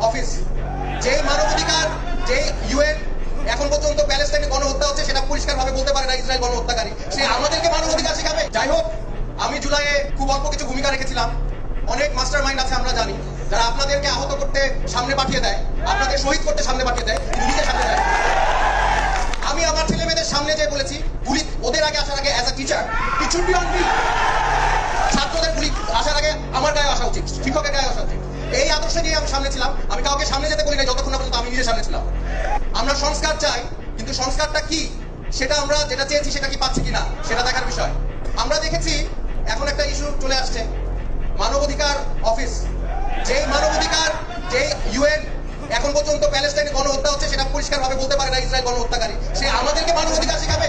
Office যে মানবাধিকার যে ইউএন এখন পর্যন্ত প্যালেস্টাইনে গণহত্যা হচ্ছে সেটা পরিষ্কারভাবে বলতে পারে না ইসরায়েল গণহত্যাকারী, সে আমাদেরকে মানবাধিকার শেখাবে? যাই হোক, আমি জুলাইয়ে খুব অল্প কিছু ভূমিকা রেখেছিলাম। অনেক মাস্টার মাইন্ড আছে আমরা জানি, যারা আপনাদেরকে আহত করতে সামনে পাঠিয়ে দেয়, আপনাদের শহীদ করতে সামনে পাঠিয়ে দেয়, নিজে সামনে দেয়। আমি আমার ছেলে মেয়েদের সামনে যে বলেছি, গুলি ওদের আগে আসার আগে as a teacher it should be on me. ছাত্রদের গুলি আসার আগে আমার গায়ে আসা উচিত, শিক্ষকের গায়ে আসা উচিত। এই আদর্শ নিয়ে আমি সামনে ছিলাম। আমি কাউকে সামনে যেতে বলি না যতক্ষণ না পর্যন্ত আমি নিজে সামনে ছিলাম। আমরা সংস্কার চাই, কিন্তু সংস্কারটা কি সেটা আমরা যেটা চেয়েছি সেটা কি পাচ্ছি কিনা সেটা দেখার বিষয়। আমরা দেখেছি এখন একটা ইস্যু চলে আসছে, মানবাধিকার অফিস যে মানবাধিকার যে ইউএন এখন পর্যন্ত প্যালেস্টাইনে গণহত্যা হচ্ছে সেটা পরিষ্কারভাবে বলতে পারে না ইসরায়েল গণহত্যাকারী, সে আমাদেরকে মানবাধিকার শেখাবে?